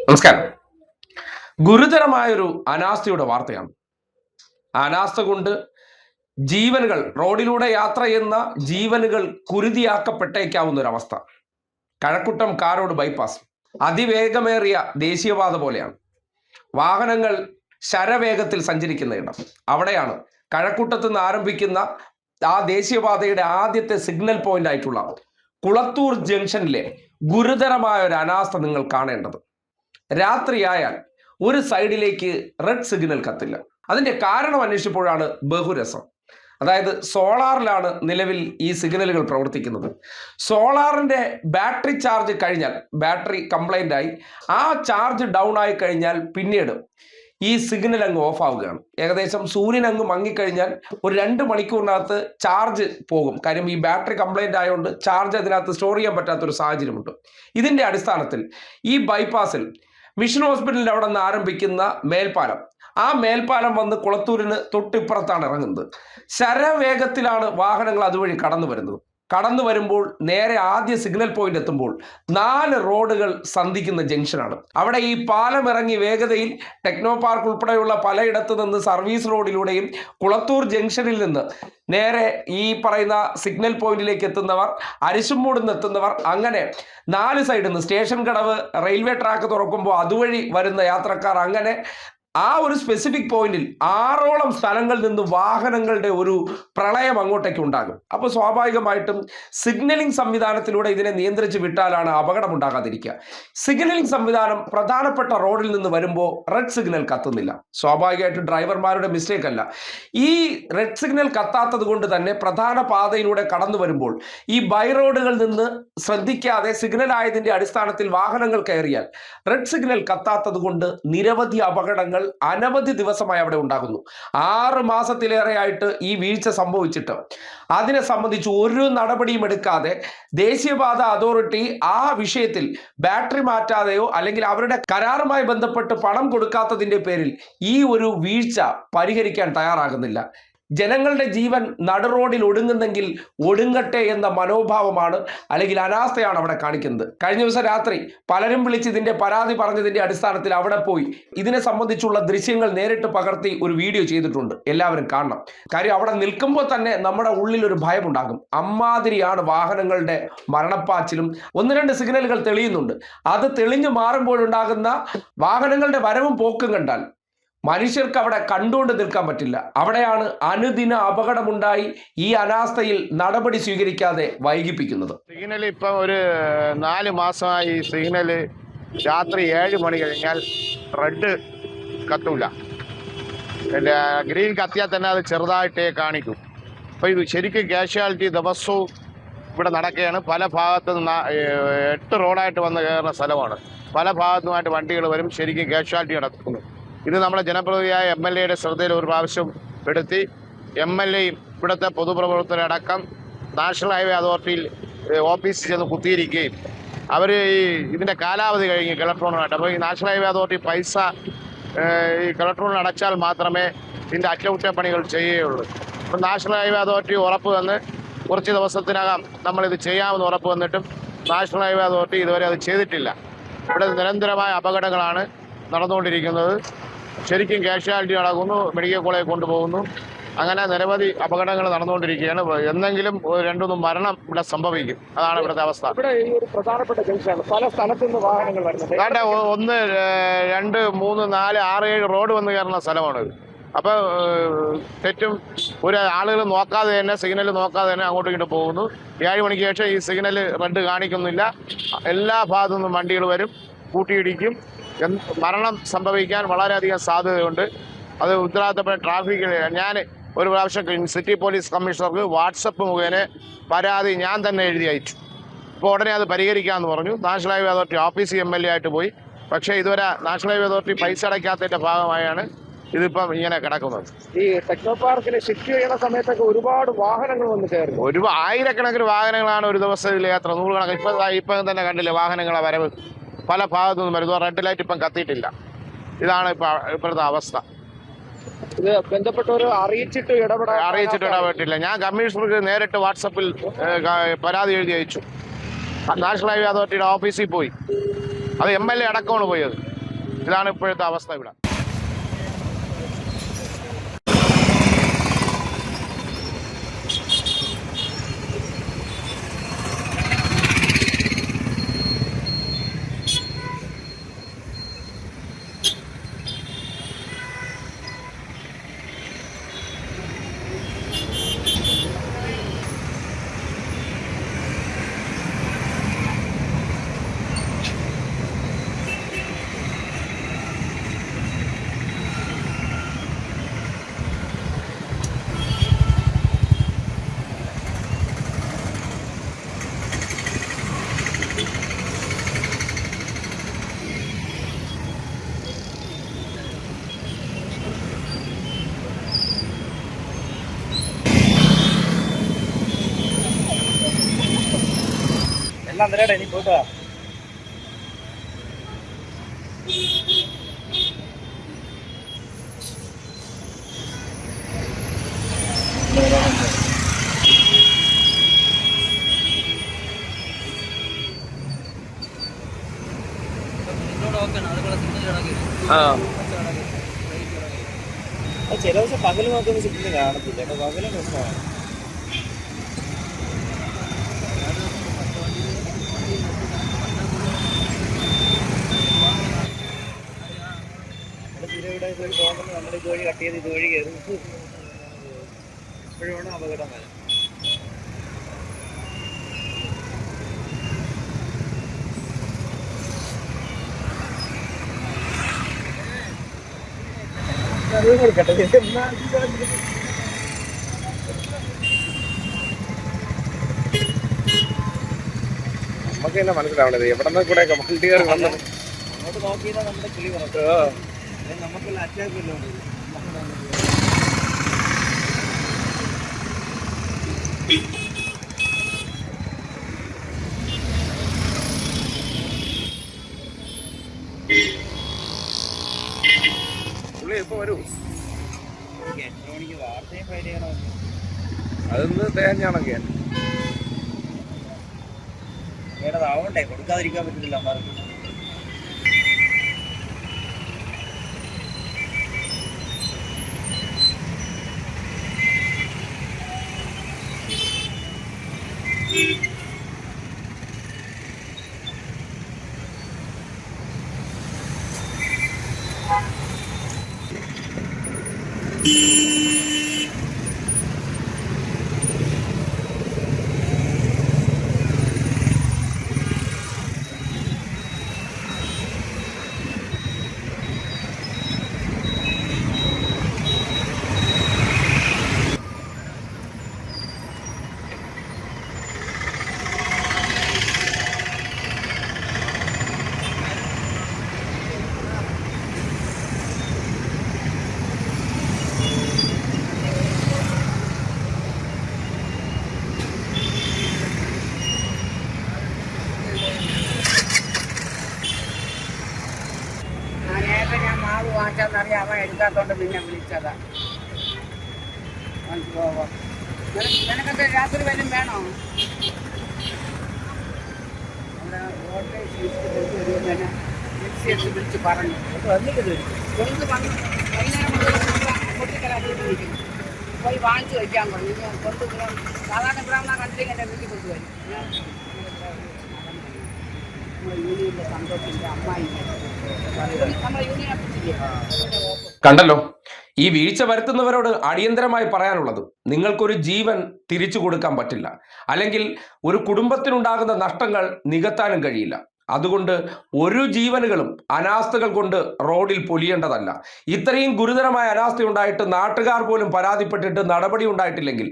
നമസ്കാരം. ഗുരുതരമായൊരു അനാസ്ഥയുടെ വാർത്തയാണ്. അനാസ്ഥ കൊണ്ട് ജീവനുകൾ, റോഡിലൂടെ യാത്ര ചെയ്യുന്ന ജീവനുകൾ കുരുതിയാക്കപ്പെട്ടേക്കാവുന്ന ഒരവസ്ഥ. കഴക്കൂട്ടം കാരോട് ബൈപ്പാസ് അതിവേഗമേറിയ ദേശീയപാത പോലെയാണ്. വാഹനങ്ങൾ ശരവേഗത്തിൽ സഞ്ചരിക്കുന്ന ഇടം അവിടെയാണ്. കഴക്കൂട്ടത്ത് നിന്ന് ആരംഭിക്കുന്ന ആ ദേശീയപാതയുടെ ആദ്യത്തെ സിഗ്നൽ പോയിന്റ് ആയിട്ടുള്ള കുളത്തൂർ ജംഗ്ഷനിലെ ഗുരുതരമായ ഒരു അനാസ്ഥ നിങ്ങൾ കാണേണ്ടത്. രാത്രിയായാൽ ഒരു സൈഡിലേക്ക് റെഡ് സിഗ്നൽ കത്തില്ല. അതിന്റെ കാരണം അന്വേഷിച്ചപ്പോഴാണ് ബഹുരസം. അതായത് സോളാറിലാണ് നിലവിൽ ഈ സിഗ്നലുകൾ പ്രവർത്തിക്കുന്നത്. സോളാറിന്റെ ബാറ്ററി ചാർജ് കഴിഞ്ഞാൽ, ബാറ്ററി കംപ്ലൈന്റ് ആയി ആ ചാർജ് ഡൗൺ ആയി കഴിഞ്ഞാൽ പിന്നീട് ഈ സിഗ്നൽ അങ്ങ് ഓഫ് ആവുകയാണ്. ഏകദേശം സൂര്യൻ അങ്ങ് മങ്ങിക്കഴിഞ്ഞാൽ ഒരു 2 മണിക്കൂറിനകത്ത് ചാർജ് പോകും. കാര്യം ഈ ബാറ്ററി കംപ്ലൈന്റ് ആയതുകൊണ്ട് ചാർജ് അതിനകത്ത് സ്റ്റോർ ചെയ്യാൻ പറ്റാത്തൊരു സാഹചര്യമുണ്ട്. ഇതിന്റെ അടിസ്ഥാനത്തിൽ ഈ ബൈപ്പാസിൽ മിഷൻ ഹോസ്പിറ്റലിന്റെ അവിടെ നിന്ന് ആരംഭിക്കുന്ന മേൽപ്പാലം, ആ മേൽപ്പാലം വന്ന് കുളത്തൂരിന് തൊട്ടിപ്പുറത്താണ് ഇറങ്ങുന്നത്. ശരവേഗത്തിലാണ് വാഹനങ്ങൾ അതുവഴി കടന്നു വരുമ്പോൾ നേരെ ആദ്യ സിഗ്നൽ പോയിന്റ് എത്തുമ്പോൾ 4 റോഡുകൾ സന്ധിക്കുന്ന ജംഗ്ഷനാണ്. അവിടെ ഈ പാലം ഇറങ്ങി വേഗതയിൽ ടെക്നോ പാർക്ക് ഉൾപ്പെടെയുള്ള പലയിടത്തു നിന്ന് സർവീസ് റോഡിലൂടെയും കുളത്തൂർ ജംഗ്ഷനിൽ നിന്ന് നേരെ ഈ പറയുന്ന സിഗ്നൽ പോയിന്റിലേക്ക് എത്തുന്നവർ, അരിശുമൂട് നിന്ന് എത്തുന്നവർ, അങ്ങനെ 4 സൈഡിൽ നിന്ന് സ്റ്റേഷൻ കടവ്, റെയിൽവേ ട്രാക്ക് തുറക്കുമ്പോൾ അതുവഴി വരുന്ന യാത്രക്കാർ, അങ്ങനെ ആ ഒരു സ്പെസിഫിക് പോയിന്റിൽ 6ഓളം സ്ഥലങ്ങളിൽ നിന്ന് വാഹനങ്ങളുടെ ഒരു പ്രളയം അങ്ങോട്ടേക്ക് ഉണ്ടാകും. അപ്പോൾ സ്വാഭാവികമായിട്ടും സിഗ്നലിംഗ് സംവിധാനത്തിലൂടെ ഇതിനെ നിയന്ത്രിച്ച് വിട്ടാലാണ് അപകടം ഉണ്ടാകാതിരിക്കുക. സിഗ്നലിംഗ് സംവിധാനം പ്രധാനപ്പെട്ട റോഡിൽ നിന്ന് വരുമ്പോൾ റെഡ് സിഗ്നൽ കത്തുന്നില്ല. സ്വാഭാവികമായിട്ടും ഡ്രൈവർമാരുടെ മിസ്റ്റേക്ക് അല്ല. ഈ റെഡ് സിഗ്നൽ കത്താത്തത് കൊണ്ട് തന്നെ പ്രധാന പാതയിലൂടെ കടന്നു വരുമ്പോൾ ഈ ബൈ റോഡുകളിൽ നിന്ന് ശ്രദ്ധിക്കാതെ സിഗ്നൽ ആയതിന്റെ അടിസ്ഥാനത്തിൽ വാഹനങ്ങൾ കയറിയാൽ റെഡ് സിഗ്നൽ കത്താത്തത് കൊണ്ട് നിരവധി അപകടങ്ങൾ അനവധി ദിവസമായി അവിടെ ഉണ്ടാകുന്നു. 6 മാസത്തിലേറെയായിട്ട് ഈ വീഴ്ച സംഭവിച്ചിട്ട് അതിനെ സംബന്ധിച്ച് ഒരു നടപടിയും എടുക്കാതെ ദേശീയപാത അതോറിറ്റി ആ വിഷയത്തിൽ ബാറ്ററി മാറ്റാതെയോ അല്ലെങ്കിൽ അവരുടെ കരാറുമായി ബന്ധപ്പെട്ട് പണം കൊടുക്കാത്തതിന്റെ പേരിൽ ഈ ഒരു വീഴ്ച പരിഹരിക്കാൻ തയ്യാറാകുന്നില്ല. ജനങ്ങളുടെ ജീവൻ നടുറോഡിൽ ഒടുങ്ങുന്നെങ്കിൽ ഒടുങ്ങട്ടെ എന്ന മനോഭാവമാണ് അല്ലെങ്കിൽ അനാസ്ഥയാണ് അവിടെ കാണിക്കുന്നത്. കഴിഞ്ഞ ദിവസം രാത്രി പലരും വിളിച്ച് ഇതിന്റെ പരാതി പറഞ്ഞതിന്റെ അടിസ്ഥാനത്തിൽ അവിടെ പോയി ഇതിനെ സംബന്ധിച്ചുള്ള ദൃശ്യങ്ങൾ നേരിട്ട് പകർത്തി ഒരു വീഡിയോ ചെയ്തിട്ടുണ്ട്. എല്ലാവരും കാണണം. കാര്യം അവിടെ നിൽക്കുമ്പോൾ തന്നെ നമ്മുടെ ഉള്ളിൽ ഒരു ഭയമുണ്ടാകും. അമ്മാതിരിയാണ് വാഹനങ്ങളുടെ മരണപ്പാച്ചിലും. 1-2 സിഗ്നലുകൾ തെളിയുന്നുണ്ട്. അത് തെളിഞ്ഞു മാറുമ്പോഴുണ്ടാകുന്ന വാഹനങ്ങളുടെ വരവും പോക്കും കണ്ടാൽ മനുഷ്യർക്ക് അവിടെ കണ്ടുകൊണ്ട് നിൽക്കാൻ പറ്റില്ല. അവിടെയാണ് അനുദിന അപകടമുണ്ടായി ഈ അനാസ്ഥയിൽ നടപടി സ്വീകരിക്കാതെ വൈകിപ്പിക്കുന്നത്. സിഗ്നൽ ഇപ്പം ഒരു 4 മാസമായി സിഗ്നല് രാത്രി 7 മണി കഴിഞ്ഞാൽ റെഡ് കത്തൂല. ഗ്രീൻ കത്തിയാൽ തന്നെ അത് ചെറുതായിട്ടേ കാണിക്കും. അപ്പോൾ ഇത് ശരിക്കും കാഷ്വാലിറ്റി ദിവസവും ഇവിടെ നടക്കുകയാണ്. പല ഭാഗത്തു നിന്ന് 8 റോഡായിട്ട് വന്ന് കയറുന്ന സ്ഥലമാണ്. പല ഭാഗത്തുനിന്നുമായിട്ട് വണ്ടികൾ വരും. ശരിക്കും കാഷ്വാലിറ്റി നടക്കുന്നു. ഇത് നമ്മുടെ ജനപ്രതിനിധിയായ MLA ശ്രദ്ധയിൽ ഒരു പ്രാവശ്യം പെടുത്തി MLAയും ഇവിടുത്തെ പൊതുപ്രവർത്തകരടക്കം നാഷണൽ ഹൈവേ അതോറിറ്റിയിൽ ഓഫീസിൽ ചെന്ന് കുത്തിയിരിക്കുകയും അവർ ഇതിൻ്റെ കാലാവധി കഴിഞ്ഞ് കളക്ട്രോണായിട്ട്, അപ്പോൾ ഈ നാഷണൽ ഹൈവേ അതോറിറ്റി പൈസ ഈ കളക്ട്രോണിൽ അടച്ചാൽ മാത്രമേ ഇതിൻ്റെ അറ്റകുറ്റപ്പണികൾ ചെയ്യുകയുള്ളൂ. അപ്പോൾ നാഷണൽ ഹൈവേ അതോറിറ്റി ഉറപ്പ് തന്ന് കുറച്ച് ദിവസത്തിനകം നമ്മളിത് ചെയ്യാമെന്ന് ഉറപ്പ് വന്നിട്ടും നാഷണൽ ഹൈവേ അതോറിറ്റി ഇതുവരെ അത് ചെയ്തിട്ടില്ല. ഇവിടെ നിരന്തരമായ അപകടങ്ങളാണ് നടന്നുകൊണ്ടിരിക്കുന്നത്. ശരിക്കും കാഷ്വാലിറ്റി നടക്കുന്നു, മെഡിക്കൽ കോളേജിൽ കൊണ്ടുപോകുന്നു. അങ്ങനെ നിരവധി അപകടങ്ങൾ നടന്നുകൊണ്ടിരിക്കുകയാണ്. എന്തെങ്കിലും 2-3 മരണം ഇവിടെ സംഭവിക്കും. അതാണ് ഇവിടുത്തെ അവസ്ഥ. ഇവിടെ ഈ ഒരു പ്രധാനപ്പെട്ട ജംഗ്ഷനാണ്. പല സ്ഥലത്തുനിന്ന് വാഹനങ്ങൾ വരുന്നത്. 1, 2, 3, 4, 6, 7 റോഡ് വന്ന് കയറുന്ന സ്ഥലമാണിത്. അപ്പോൾ തെറ്റും ഒരു ആളുകൾ നോക്കാതെ തന്നെ, സിഗ്നൽ നോക്കാതെ തന്നെ അങ്ങോട്ടും ഇങ്ങോട്ട് പോകുന്നു. 7 മണിക്ക് ശേഷം ഈ സിഗ്നൽ റെഡ് കാണിക്കുന്നില്ല. എല്ലാ ഭാഗത്തു നിന്നും വണ്ടികൾ വരും, കൂട്ടിയിടിക്കും. മരണം സംഭവിക്കാൻ വളരെയധികം സാധ്യതയുണ്ട്. അത് ഉത്തരവാദിത്തപ്പെട്ട ട്രാഫിക്. ഞാൻ ഒരു പ്രാവശ്യം സിറ്റി പോലീസ് കമ്മീഷണർക്ക് വാട്സപ്പ് മുഖേന പരാതി ഞാൻ തന്നെ എഴുതി അയച്ചു. അപ്പോൾ ഉടനെ അത് പരിഹരിക്കാമെന്ന് പറഞ്ഞു. National highway authority office MLA ആയിട്ട് പോയി. പക്ഷേ ഇതുവരെ നാഷണൽ ഹൈവേ അതോറിറ്റി പൈസ അടയ്ക്കാത്തതിൻ്റെ ഭാഗമായാണ് ഇതിപ്പം ഇങ്ങനെ കിടക്കുന്നത്. ഈ ടെക്നോ പാർക്കിൽ ഷിഫ്റ്റ് ചെയ്യുന്ന സമയത്തൊക്കെ ഒരുപാട് വാഹനങ്ങൾ വന്ന് കയറും. ആയിരക്കണക്കിന് വാഹനങ്ങളാണ് ഒരു ദിവസത്തിൽ യാത്ര. 100 കണക്ക്. ഇപ്പം തന്നെ കണ്ടില്ലേ വാഹനങ്ങളെ വരവ് പല ഭാഗത്തു നിന്നും വരുന്നു. റെഡ് ലൈറ്റ് ഇപ്പം കത്തിയിട്ടില്ല. ഇതാണ് ഇപ്പോഴത്തെ അവസ്ഥ. ഇത് ബന്ധപ്പെട്ടവർ അറിയിച്ചിട്ട് ഇടപെട്ടില്ല. ഞാൻ കമ്മീഷണർക്ക് നേരിട്ട് വാട്സപ്പിൽ പരാതി എഴുതി അയച്ചു. നാഷണൽ ഹൈവേ അതോറിറ്റിയുടെ ഓഫീസിൽ പോയി. അത് MLA അടക്കമാണ് പോയത്. ഇതാണ് ഇപ്പോഴത്തെ അവസ്ഥ ഇവിടെ. എല്ലാം തരട്ടെ, ഇനി പോയിട്ടാ. ചില ദിവസം പകല് നോക്കുന്ന സിഗ്നൽ കാണത്തില്ല. പകലും പ്രശ്നമാണ്. നമ്മുടെ ഇതുവഴി കട്ട് ചെയ്ത് ഇതുവഴി കയറും. ഇപ്പോഴാണ് അപകടം വരാം. നമുക്ക് തന്നെ മനസ്സിലാവണത് എവിടെ നിന്ന് കൂടെ വണ്ടി കയറി വന്നത്. അങ്ങോട്ട് നോക്കിയാൽ നമ്മുടെ കിളി പറഞ്ഞു. നമുക്കുള്ള അറ്റാക്ക് എല്ലാം ഉണ്ട്. പുള്ളി എപ്പോ വരൂ? 8 മണിക്ക് വാർത്തയും ഫയൽ ചെയ്യണോ? അതൊന്ന് തേഞ്ഞാണൊക്കെ ഏതാവണ്ടേ, കൊടുക്കാതിരിക്കാൻ പറ്റില്ല അമ്മമാർക്ക്. വാങ്ങിച്ചെന്നറിയാം. അവൻ എടുക്കാത്തോണ്ട് പിന്നെ വിളിച്ചതാ. നിനക്കൊക്കെ രാത്രി വരും വേണോ? അവിടെ വോൾട്ടേജ് മിക്സി എടുത്ത് വിളിച്ച് പറഞ്ഞു. കൊണ്ട് വന്ന് വൈകുന്നേരം പൊട്ടിക്കലാക്കി വിളിക്കുന്നു. പോയി വാങ്ങിച്ചു വയ്ക്കാൻ പറഞ്ഞു. കൊണ്ടുപോകാൻ സാധാരണ ബ്രാഹ്മണ കണ്ടില്ലെങ്കിൽ എൻ്റെ വീട്ടിൽ കൊണ്ടുവരും. ഞാൻ യൂണിയന്റെ സന്തോഷത്തിൻ്റെ അമ്മായി നമ്മുടെ യൂണിയനെ കുറിച്ചില്ലേ. കണ്ടല്ലോ, ഈ വീഴ്ച വരുത്തുന്നവരോട് അടിയന്തരമായി പറയാനുള്ളത്, നിങ്ങൾക്കൊരു ജീവൻ തിരിച്ചു കൊടുക്കാൻ പറ്റില്ല, അല്ലെങ്കിൽ ഒരു കുടുംബത്തിനുണ്ടാകുന്ന നഷ്ടങ്ങൾ നികത്താനും കഴിയില്ല. അതുകൊണ്ട് ഒരു ജീവനുകളും അനാസ്ഥകൾ കൊണ്ട് റോഡിൽ പൊലിയേണ്ടതല്ല. ഇത്രയും ഗുരുതരമായ അനാസ്ഥ ഉണ്ടായിട്ട് നാട്ടുകാർ പോലും പരാതിപ്പെട്ടിട്ട് നടപടി ഉണ്ടായിട്ടില്ലെങ്കിൽ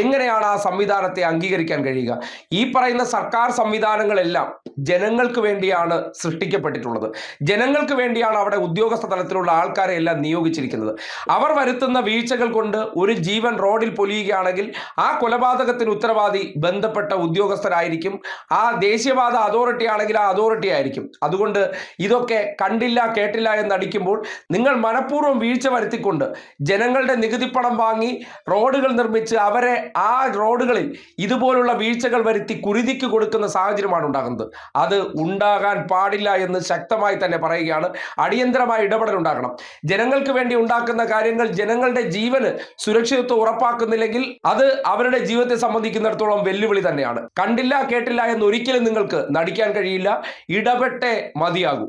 എങ്ങനെയാണ് ആ സംവിധാനത്തെ അംഗീകരിക്കാൻ കഴിയുക? ഈ പറയുന്ന സർക്കാർ സംവിധാനങ്ങളെല്ലാം ജനങ്ങൾക്ക് വേണ്ടിയാണ് സൃഷ്ടിക്കപ്പെട്ടിട്ടുള്ളത്. ജനങ്ങൾക്ക് വേണ്ടിയാണ് അവിടെ ഉദ്യോഗസ്ഥ തലത്തിലുള്ള ആൾക്കാരെ എല്ലാം നിയോഗിച്ചിരിക്കുന്നത്. അവർ വരുത്തുന്ന വീഴ്ചകൾ കൊണ്ട് ഒരു ജീവൻ റോഡിൽ പൊലിയുകയാണെങ്കിൽ ആ കൊലപാതകത്തിന് ഉത്തരവാദി ബന്ധപ്പെട്ട ഉദ്യോഗസ്ഥരായിരിക്കും. ആ ദേശീയപാത അതോറിറ്റി ആണെങ്കിൽ ആ അതോറിറ്റി ആയിരിക്കും. അതുകൊണ്ട് ഇതൊക്കെ കണ്ടില്ല കേട്ടില്ല എന്നടിക്കുമ്പോൾ നിങ്ങൾ മനഃപൂർവ്വം വീഴ്ച വരുത്തിക്കൊണ്ട് ജനങ്ങളുടെ നികുതിപ്പണം വാങ്ങി റോഡുകൾ നിർമ്മിച്ച് അവരെ ആ റോഡുകളിൽ ഇതുപോലുള്ള വീഴ്ചകൾ വരുത്തി കുരുതിക്ക് കൊടുക്കുന്ന സാഹചര്യമാണ് ഉണ്ടാകുന്നത്. അത് ഉണ്ടാകാൻ പാടില്ല എന്ന് ശക്തമായി തന്നെ പറയുകയാണ്. അടിയന്തരമായ ഇടപെടൽ ഉണ്ടാകണം. ജനങ്ങൾക്ക് വേണ്ടി ഉണ്ടാക്കുന്ന കാര്യങ്ങൾ ജനങ്ങളുടെ ജീവന് സുരക്ഷിതത്വം ഉറപ്പാക്കുന്നില്ലെങ്കിൽ അത് അവരുടെ ജീവിതത്തെ സംബന്ധിക്കുന്നിടത്തോളം വെല്ലുവിളി തന്നെയാണ്. കണ്ടില്ല കേട്ടില്ല എന്ന് ഒരിക്കലും നിങ്ങൾക്ക് നടിക്കാൻ കഴിയില്ല. ഇടപെട്ടേ മതിയാകൂ.